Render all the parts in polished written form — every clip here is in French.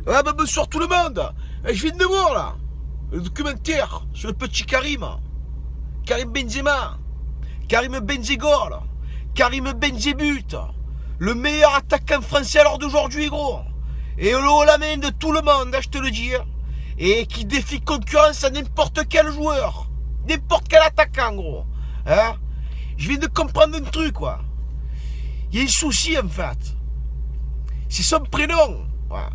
Ouais, bah, bonsoir tout le monde. Je viens de voir là le documentaire sur le petit Karim. Karim Benzema. Karim Benzegol. Karim Benzebut. Le meilleur attaquant français à l'heure d'aujourd'hui, gros. Et le haut la main de tout le monde, je te le dis. Et qui défie concurrence à n'importe quel joueur. N'importe quel attaquant, gros. Hein? Je viens de comprendre un truc, quoi. Il y a un souci, en fait. C'est son prénom. Ouais.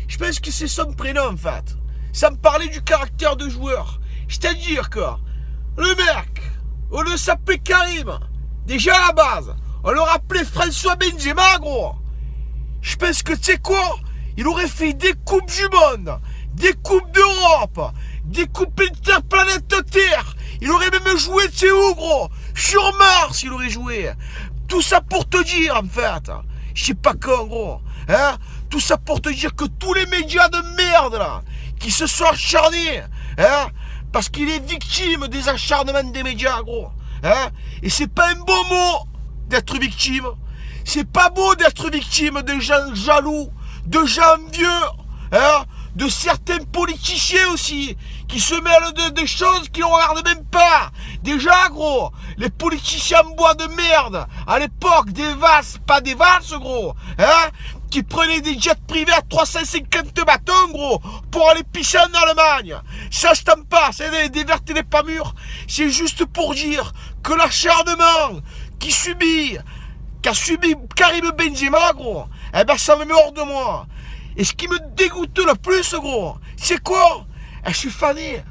Je pense que c'est son prénom, en fait. Ça me parlait du caractère de joueur. C'est-à-dire que le mec, au lieu de s'appeler Karim, déjà à la base, on le rappelait François Benzema, gros. Je pense que, tu sais quoi, il aurait fait des Coupes du Monde, des Coupes d'Europe, des Coupes interplanète Terre. Il aurait même joué, tu sais où, gros? Sur Mars, il aurait joué. Tout ça pour te dire, en fait. Je sais pas quand, gros. Hein? Tout ça pour te dire que tous les médias de merde, là, qui se sont acharnés, hein? Parce qu'il est victime des acharnements des médias, gros. Hein? Et c'est pas un beau mot d'être victime. C'est pas beau d'être victime de gens jaloux, de gens vieux, hein? De certains politiciens aussi, qui se mêlent de choses qui ne regardent même pas. Déjà, gros, les politiciens en bois de merde, à l'époque, des valses, pas des valses, gros, hein, qui prenaient des jets privés à 350 bâtons, gros, pour aller pisser en Allemagne. Ça, je t'en passe, hein, des vertes et des pas mûres. C'est juste pour dire que l'acharnement qu'a subi Karim Benzema, gros, eh ben, ça me met hors de moi. Et ce qui me dégoûte le plus, gros, c'est quoi? Je suis fané.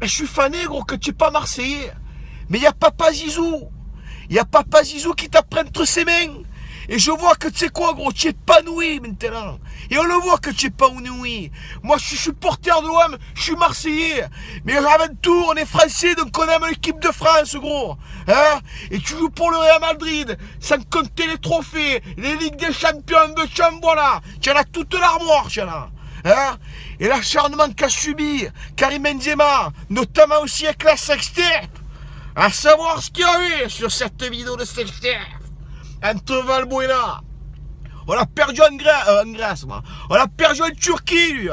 Je suis fané, gros, que tu n'es pas Marseillais. Mais il y a Papa Zizou. Il y a Papa Zizou qui t'apprend entre ses mains. Et je vois que tu sais quoi, gros, tu es épanoui maintenant. Et on le voit que tu es épanoui. Moi, je suis supporter de l'OM, je suis Marseillais. Mais avant tout, on est Français, donc on aime l'équipe de France, gros. Hein? Et tu joues pour le Real Madrid, sans compter les trophées, les Ligues des Champions, de Champions, voilà. Tu en as toute l'armoire, tu en as. Hein? Et l'acharnement qu'a subi Karim Benzema, notamment aussi avec la sextape, à savoir ce qu'il y avait sur cette vidéo de sextape. Entre Valbuena, on l'a perdu en Grèce, moi. On l'a perdu en Turquie, lui.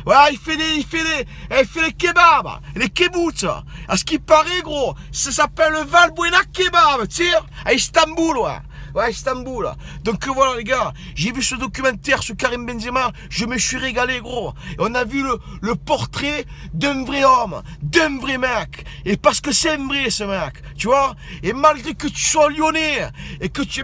Voilà, il fait les kebabs, les kibbutz. À ce qui paraît, gros, ça s'appelle le Valbuena Kebab, tu sais, à Istanbul, ouais. Ouais, Istanbul. Donc voilà, les gars, j'ai vu ce documentaire sur Karim Benzema, je me suis régalé, gros. Et on a vu le portrait d'un vrai homme, d'un vrai mec. Et parce que c'est un vrai, ce mec, tu vois. Et malgré que tu sois lyonnais, et que tu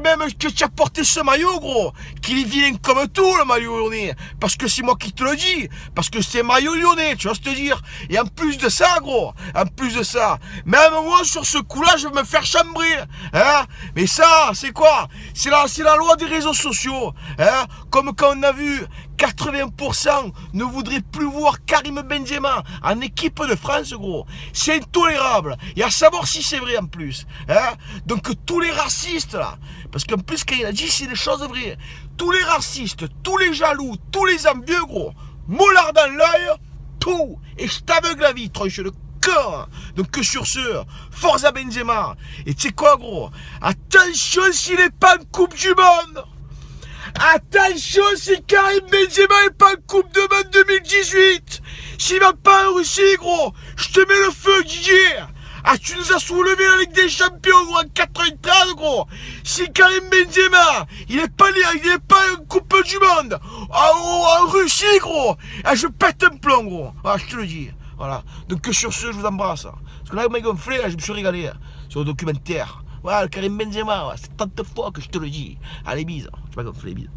as porté ce maillot, gros, qu'il est vilain comme tout, le maillot lyonnais. Parce que c'est moi qui te le dis. Parce que c'est maillot lyonnais, tu vois ce que je te dire. Et en plus de ça, gros, en plus de ça, même moi, sur ce coup-là, je vais me faire chambrer. Hein? Mais ça, c'est quoi? C'est la loi des réseaux sociaux, hein? Comme quand on a vu 80% ne voudraient plus voir Karim Benzema en équipe de France, gros. C'est intolérable. Et à savoir si c'est vrai en plus, hein? Donc tous les racistes là, parce qu'en plus quand il a dit c'est des choses vraies, tous les racistes, tous les jaloux, tous les envieux, gros, mollard dans l'œil, tout, et je t'aveugle la vie, tronche de corps. Donc que sur ce, force à Benzema. Et tu sais quoi, gros, attention s'il n'est pas en Coupe du Monde. Attention si Karim Benzema n'est pas en Coupe du Monde 2018. S'il va pas en Russie, gros, je te mets le feu, Didier. Ah, tu nous as soulevé la Ligue des Champions, gros, en 93, gros. Si Karim Benzema, il est pas en Coupe du Monde, en Russie, gros, ah, je pète un plomb, gros. Ah, je te le dis. Voilà. Donc sur ce, je vous embrasse. Parce que là, vous m'avez gonflé, là, je me suis régalé sur le documentaire. Voilà, le Karim Benzema, c'est tant de fois que je te le dis. Allez, bise. Tu m'as gonflé, bise.